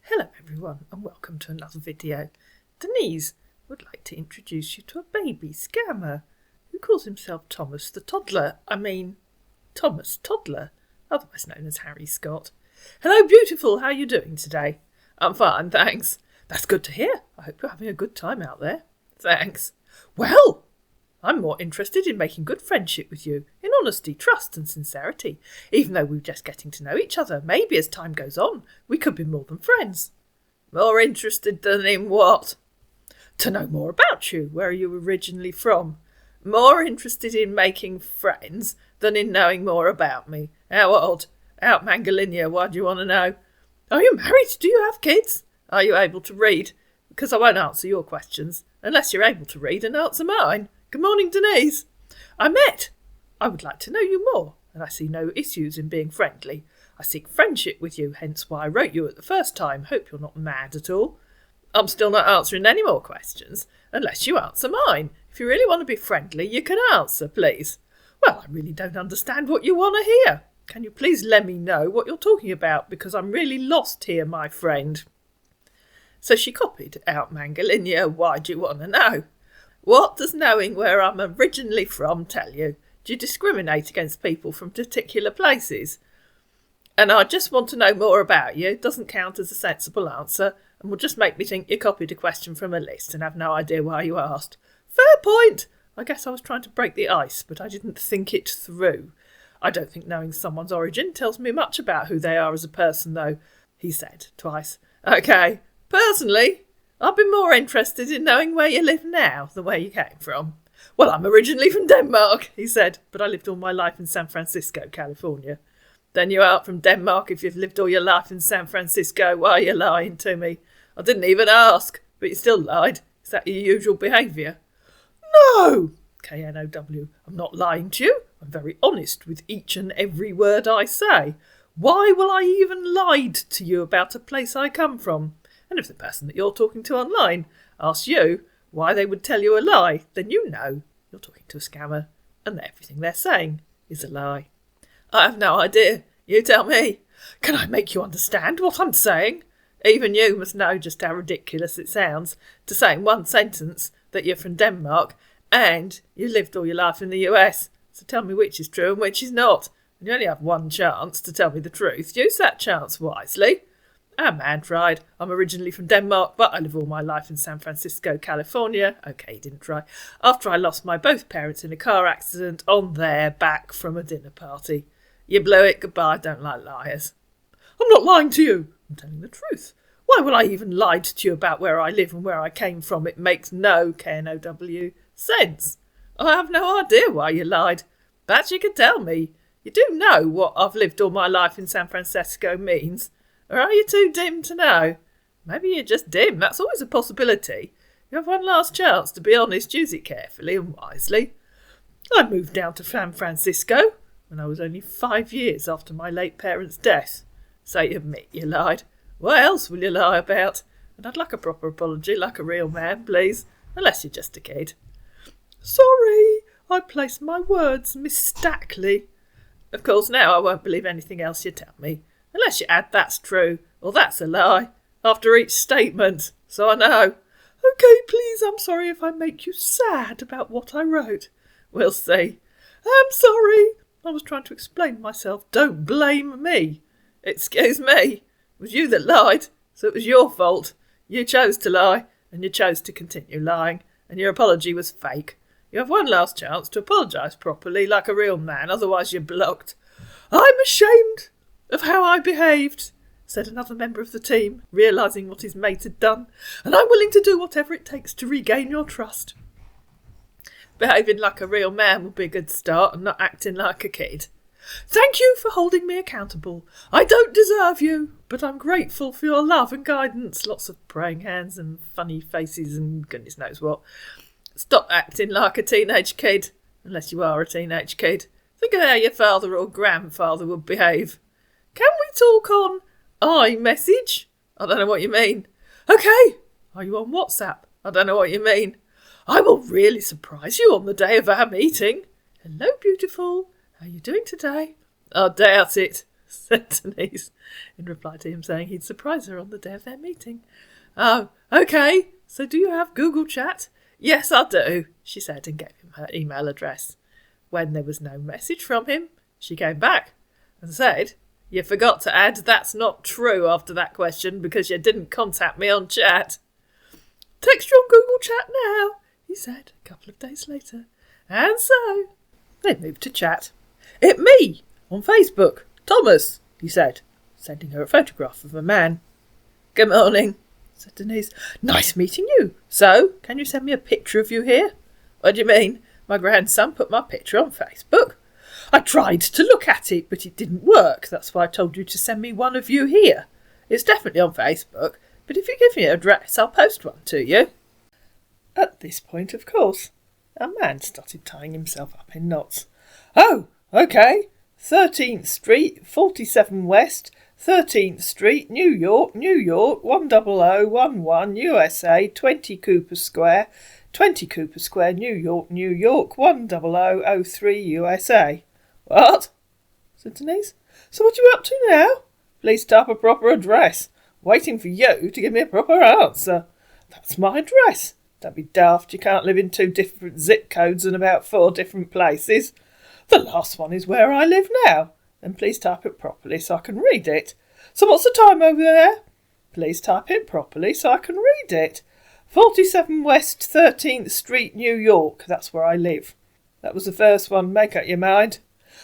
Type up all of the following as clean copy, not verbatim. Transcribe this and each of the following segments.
Hello everyone and welcome to another video. Denise would like to introduce you to a baby scammer who calls himself Thomas the Toddler. Thomas Toddler, otherwise known as Harry Scott. Hello beautiful, how are you doing today? I'm fine, thanks. That's good to hear. I hope you're having a good time out there. Thanks. Well, I'm more interested in making good friendship with you, in honesty, trust and sincerity. Even though we're just getting to know each other, maybe as time goes on, we could be more than friends. More interested than in what? To know more about you. Where are you originally from? More interested in making friends than in knowing more about me. How old? Out Mangalinia, why do you want to know? Are you married? Do you have kids? Are you able to read? Because I won't answer your questions, unless you're able to read and answer mine. Good morning, Denise. I would like to know you more, and I see no issues in being friendly. I seek friendship with you, hence why I wrote you at the first time. Hope you're not mad at all. I'm still not answering any more questions, unless you answer mine. If you really want to be friendly, you can answer, please. Well, I really don't understand what you want to hear. Can you please let me know what you're talking about, because I'm really lost here, my friend. So she copied out Mangalinia. Why do you want to know? What does knowing where I'm originally from tell you? Do you discriminate against people from particular places? And I just want to know more about you. Doesn't count as a sensible answer and will just make me think you copied a question from a list and have no idea why you asked. Fair point. I guess I was trying to break the ice, but I didn't think it through. I don't think knowing someone's origin tells me much about who they are as a person, though, he said twice. Okay, personally, I've been more interested in knowing where you live now than where you came from. Well, I'm originally from Denmark, he said, but I lived all my life in San Francisco, California. Then you aren't from Denmark if you've lived all your life in San Francisco. Why are you lying to me? I didn't even ask, but you still lied. Is that your usual behaviour? No! K-N-O-W. I'm not lying to you. I'm very honest with each and every word I say. Why will I even lied to you about a place I come from? And if the person that you're talking to online asks you why they would tell you a lie, then you know you're talking to a scammer and that everything they're saying is a lie. I have no idea. You tell me. Can I make you understand what I'm saying? Even you must know just how ridiculous it sounds to say in one sentence that you're from Denmark and you lived all your life in the US. So tell me which is true and which is not. And you only have one chance to tell me the truth. Use that chance wisely. Our man tried. I'm originally from Denmark, but I live all my life in San Francisco, California. Okay, he didn't try. After I lost my both parents in a car accident on their back from a dinner party. You blew it. Goodbye. Don't like liars. I'm not lying to you. I'm telling the truth. Why would I even lie to you about where I live and where I came from? It makes no K-N-O-W sense. I have no idea why you lied. Perhaps you could tell me. You do know what I've lived all my life in San Francisco means. Or are you too dim to know? Maybe you're just dim. That's always a possibility. You have one last chance to be honest. Use it carefully and wisely. I moved down to San Francisco when I was only 5 years after my late parents' death. So you admit you lied. What else will you lie about? And I'd like a proper apology, like a real man, please. Unless you're just a kid. Sorry, I placed my words mistakely. Of course, now I won't believe anything else you tell me. Unless you add that's true, or that's a lie, after each statement, so I know. Okay, please, I'm sorry if I make you sad about what I wrote. We'll see. I'm sorry. I was trying to explain myself. Don't blame me. Excuse me. It was you that lied, so it was your fault. You chose to lie, and you chose to continue lying, and your apology was fake. You have one last chance to apologise properly, like a real man, otherwise you're blocked. I'm ashamed of how I behaved, said another member of the team, realising what his mate had done, and I'm willing to do whatever it takes to regain your trust. Behaving like a real man will be a good start and not acting like a kid. Thank you for holding me accountable. I don't deserve you, but I'm grateful for your love and guidance. Lots of praying hands and funny faces and goodness knows what. Stop acting like a teenage kid, unless you are a teenage kid. Think of how your father or grandfather would behave. Can we talk on iMessage? I don't know what you mean. Okay. Are you on WhatsApp? I don't know what you mean. I will really surprise you on the day of our meeting. Hello, beautiful. How are you doing today? I doubt it. said Denise, in reply to him saying he'd surprise her on the day of their meeting. Oh, OK. So do you have Google Chat? Yes, I do, she said, and gave him her email address. When there was no message from him, she came back and said, You forgot to add that's not true after that question because you didn't contact me on chat. Text you on Google Chat now, he said a couple of days later. And so they moved to chat. It me, on Facebook, Thomas, he said, sending her a photograph of a man. Good morning, said Denise. Nice meeting you. So, can you send me a picture of you here? What do you mean? My grandson put my picture on Facebook. I tried to look at it, but it didn't work. That's why I told you to send me one of you here. It's definitely on Facebook, but if you give me an address, I'll post one to you. At this point, of course, a man started tying himself up in knots. Oh, OK. 13th Street, 47 West, 13th Street, New York, 10011, USA, 20 Cooper Square, 20 Cooper Square, New York, 10003, USA. What? Said Denise. So what are you up to now? Please type a proper address. Waiting for you to give me a proper answer. That's my address. Don't be daft. You can't live in 2 different zip codes and about 4 different places. The last one is where I live now. Then please type it properly so I can read it. So what's the time over there? Please type it properly so I can read it. 47 West 13th Street, New York. That's where I live. That was the first one. Make up your mind.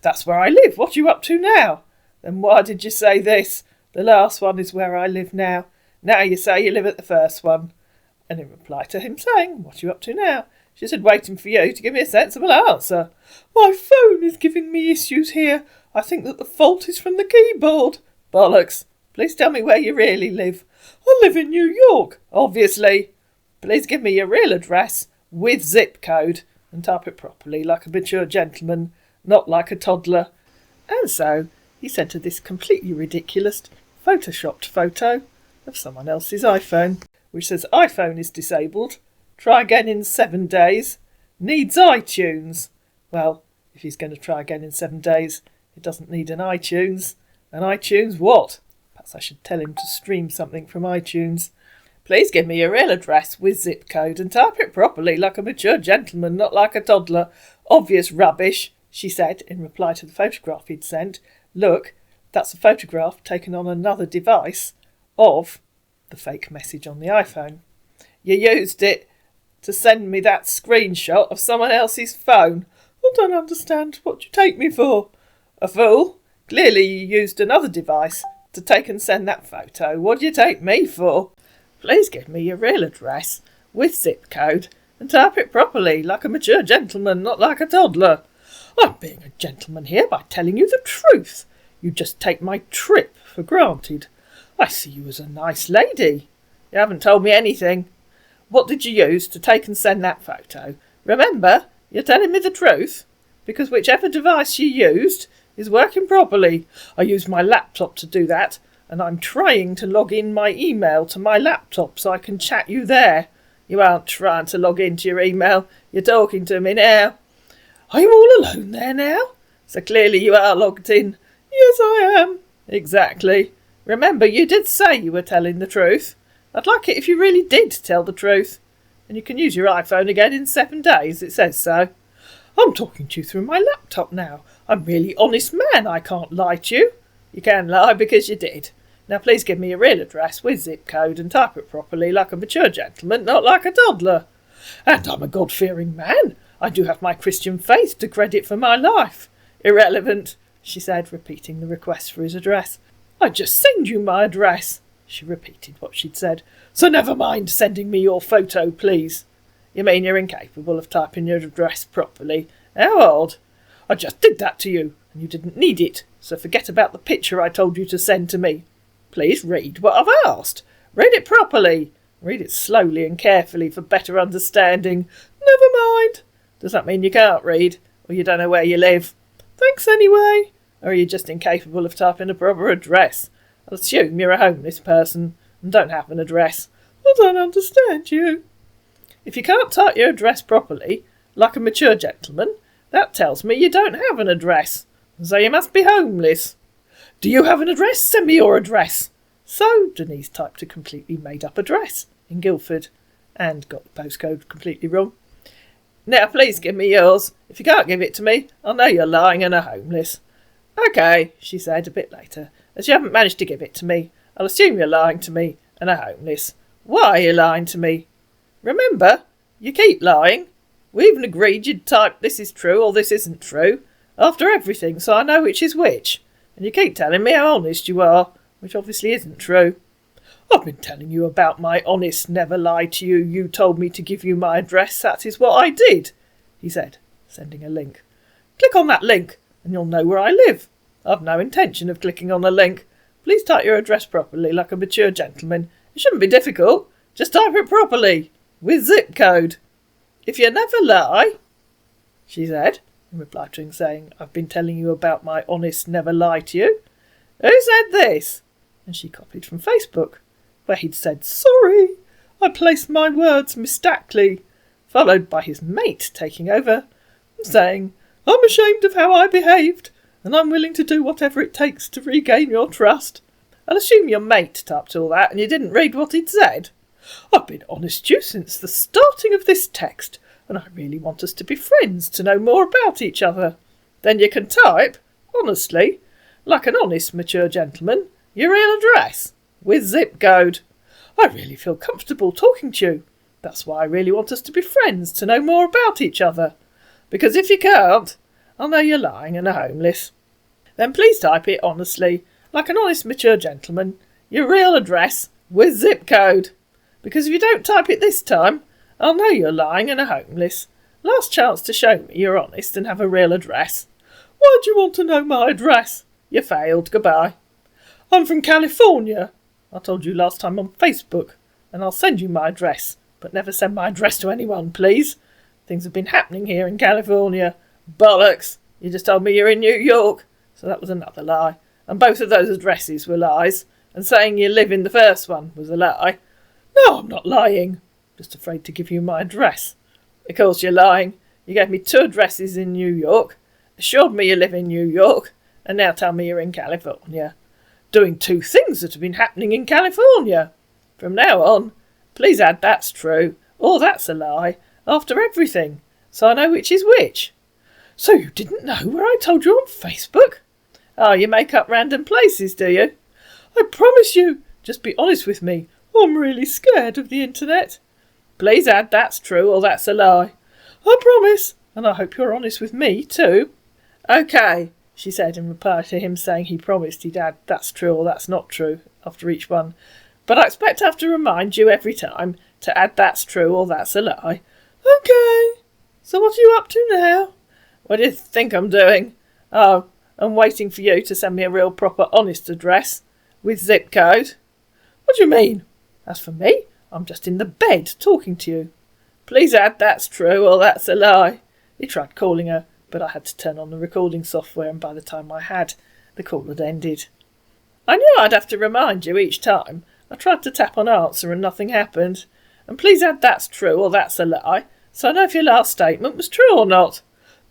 That's where I live. What are you up to now? Then why did you say this? The last one is where I live now. Now you say you live at the first one. And in reply to him saying, what are you up to now? She said, waiting for you to give me a sensible answer. My phone is giving me issues here. I think that the fault is from the keyboard. Bollocks. Please tell me where you really live. I live in New York, obviously. Please give me your real address with zip code and type it properly like a mature gentleman, not like a toddler. And so he sent her this completely ridiculous photoshopped photo of someone else's iPhone, which says iPhone is disabled. Try again in 7 days. Needs iTunes. Well, if he's going to try again in 7 days, it doesn't need an iTunes. An iTunes what? Perhaps I should tell him to stream something from iTunes. Please give me your real address with zip code and type it properly like a mature gentleman, not like a toddler. Obvious rubbish, she said in reply to the photograph he'd sent. Look, that's a photograph taken on another device of the fake message on the iPhone. You used it to send me that screenshot of someone else's phone. I don't understand. What do you take me for? A fool? Clearly you used another device to take and send that photo. What do you take me for? Please give me your real address with zip code and type it properly like a mature gentleman, not like a toddler. I'm being a gentleman here by telling you the truth. You just take my trip for granted. I see you as a nice lady. You haven't told me anything. What did you use to take and send that photo? Remember, you're telling me the truth, because whichever device you used is working properly. I used my laptop to do that, and I'm trying to log in my email to my laptop so I can chat you there. You aren't trying to log into your email. You're talking to me now. Are you all alone there now? So clearly you are logged in. Yes, I am. Exactly. Remember, you did say you were telling the truth. I'd like it if you really did tell the truth. And you can use your iPhone again in 7 days, it says so. I'm talking to you through my laptop now. I'm a really honest man, I can't lie to you. You can lie because you did. Now please give me your real address with zip code and type it properly like a mature gentleman, not like a toddler. And I'm a God-fearing man. I do have my Christian faith to credit for my life. Irrelevant, she said, repeating the request for his address. I just send you my address. She repeated what she'd said. So never mind sending me your photo, please. You mean you're incapable of typing your address properly? How odd. I just did that to you, and you didn't need it, so forget about the picture I told you to send to me. Please read what I've asked. Read it properly. Read it slowly and carefully for better understanding. Never mind. Does that mean you can't read, or you don't know where you live? Thanks anyway. Or are you just incapable of typing a proper address? I'll assume you're a homeless person and don't have an address. I don't understand you. If you can't type your address properly, like a mature gentleman, that tells me you don't have an address, so you must be homeless. Do you have an address? Send me your address. So Denise typed a completely made-up address in Guildford and got the postcode completely wrong. Now please give me yours. If you can't give it to me, I'll know you're lying and are homeless. OK, she said a bit later. As you haven't managed to give it to me, I'll assume you're lying to me and are homeless. Why are you lying to me? Remember, you keep lying. We even agreed you'd type this is true or this isn't true after everything, so I know which is which. And you keep telling me how honest you are, which obviously isn't true. I've been telling you about my honest never lie to you. You told me to give you my address. That is what I did, he said, sending a link. Click on that link and you'll know where I live. I've no intention of clicking on a link. Please type your address properly like a mature gentleman. It shouldn't be difficult. Just type it properly, with zip code. If you never lie, she said, in reply to him saying, I've been telling you about my honest never lie to you. Who said this? And she copied from Facebook, where he'd said, sorry, I placed my words mistakenly, followed by his mate taking over and saying, I'm ashamed of how I behaved, and I'm willing to do whatever it takes to regain your trust. I'll assume your mate typed all that and you didn't read what he'd said. I've been honest to you since the starting of this text, and I really want us to be friends, to know more about each other. Then you can type, honestly, like an honest mature gentleman, your real address, with zip code. I really feel comfortable talking to you. That's why I really want us to be friends, to know more about each other. Because if you can't, I'll know you're lying and are homeless. Then please type it honestly, like an honest mature gentleman, your real address, with zip code. Because if you don't type it this time, I'll know you're lying and are homeless. Last chance to show me you're honest and have a real address. Why do you want to know my address? You failed. Goodbye. I'm from California. I told you last time on Facebook, and I'll send you my address. But never send my address to anyone, please. Things have been happening here in California. Bollocks. You just told me you're in New York. So that was another lie. And both of those addresses were lies. And saying you live in the first one was a lie. No, I'm not lying. Just afraid to give you my address. Of course you're lying. You gave me 2 addresses in New York, assured me you live in New York, and now tell me you're in California. Doing 2 things that have been happening in California. From now on, please add that's true, or that's a lie, after everything, so I know which is which. So you didn't know where I told you on Facebook? Oh, you make up random places, do you? I promise you, just be honest with me. I'm really scared of the internet. Please add that's true or that's a lie. I promise, and I hope you're honest with me too. OK, she said in reply to him saying he promised he'd add that's true or that's not true after each one. But I expect to have to remind you every time to add that's true or that's a lie. OK, so what are you up to now? What do you think I'm doing? Oh, I'm waiting for you to send me a real proper honest address with zip code. What do you mean? As for me, I'm just in the bed talking to you. Please add that's true or that's a lie. He tried calling her, but I had to turn on the recording software, and by the time I had, the call had ended. I knew I'd have to remind you each time. I tried to tap on answer and nothing happened. And please add that's true or that's a lie, so I know if your last statement was true or not.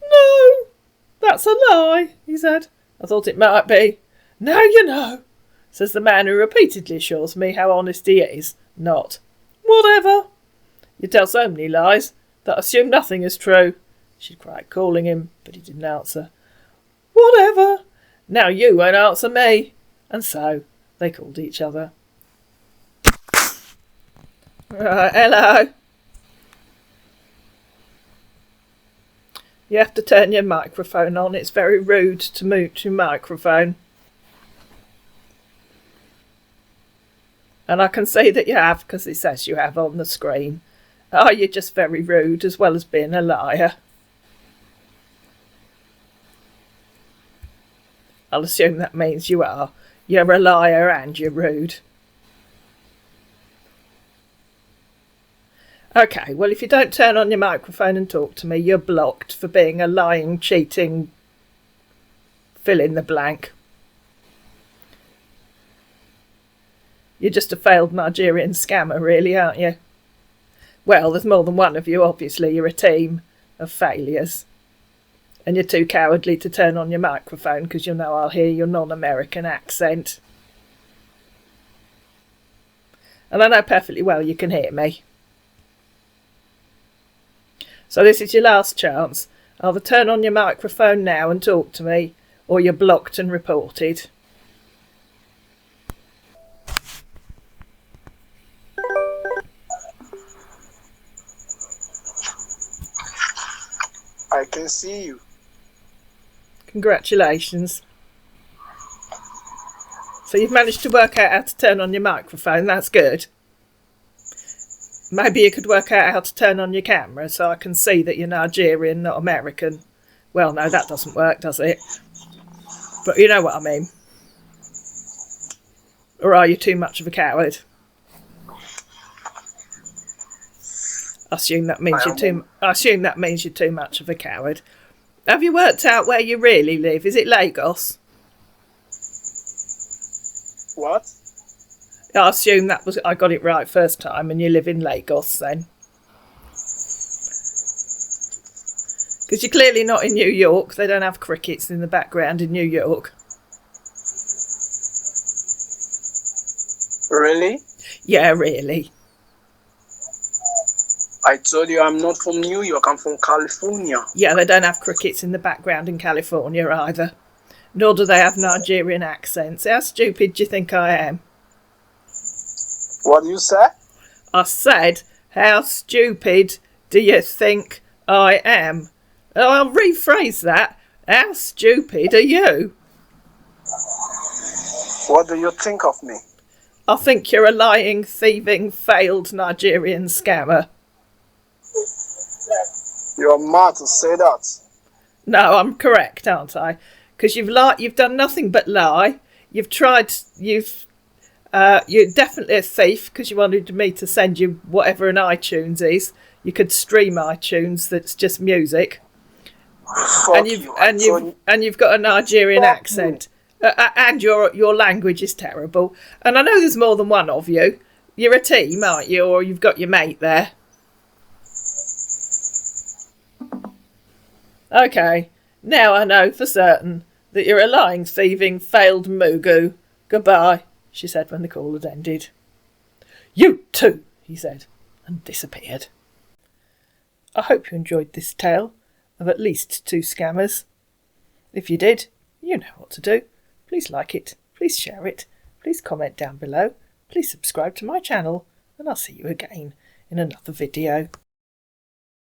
No, that's a lie, he said. I thought it might be. Now you know, says the man who repeatedly assures me how honest he is. Not. Whatever. You tell so many lies that I assume nothing is true. She cried, calling him, but he didn't answer. Whatever. Now you won't answer me. And so they called each other. Right, hello. You have to turn your microphone on. It's very rude to mute your microphone. And I can see that you have, because it says you have on the screen. Oh, you're just very rude, as well as being a liar. I'll assume that means you are. You're a liar and you're rude. OK, well, if you don't turn on your microphone and talk to me, you're blocked for being a lying, cheating, fill in the blank. You're just a failed Nigerian scammer, really, aren't you? Well, there's more than one of you, obviously. You're a team of failures. And you're too cowardly to turn on your microphone because you know I'll hear your non-American accent. And I know perfectly well you can hear me. So this is your last chance. Either turn on your microphone now and talk to me, or you're blocked and reported. I can see you. Congratulations. So you've managed to work out how to turn on your microphone, that's good. Maybe you could work out how to turn on your camera so I can see that you're Nigerian, not American. Well, no, that doesn't work, does it? But you know what I mean. Or are you too much of a coward? I assume that means you're too much of a coward. Have you worked out where you really live? Is it Lagos? What? I assume I got it right first time, and you live in Lagos then. Because you're clearly not in New York. They don't have crickets in the background in New York. Really? Yeah, really. I told you I'm not from New York, I'm from California. Yeah, they don't have crickets in the background in California either. Nor do they have Nigerian accents. How stupid do you think I am? What do you say? I said, how stupid do you think I am? I'll rephrase that. How stupid are you? What do you think of me? I think you're a lying, thieving, failed Nigerian scammer. You're mad to say that. No, I'm correct, aren't I? Because you've done nothing but lie. You're definitely a thief because you wanted me to send you whatever an iTunes is. You could stream iTunes that's just music. Fuck and you've got a Nigerian accent. And your language is terrible. And I know there's more than one of you. You're a team, aren't you? Or you've got your mate there. Okay, now I know for certain that you're a lying, thieving, failed Mugu. Goodbye, she said when the call had ended. You too, he said, and disappeared. I hope you enjoyed this tale of at least 2 scammers. If you did, you know what to do. Please like it, please share it, please comment down below, please subscribe to my channel, and I'll see you again in another video.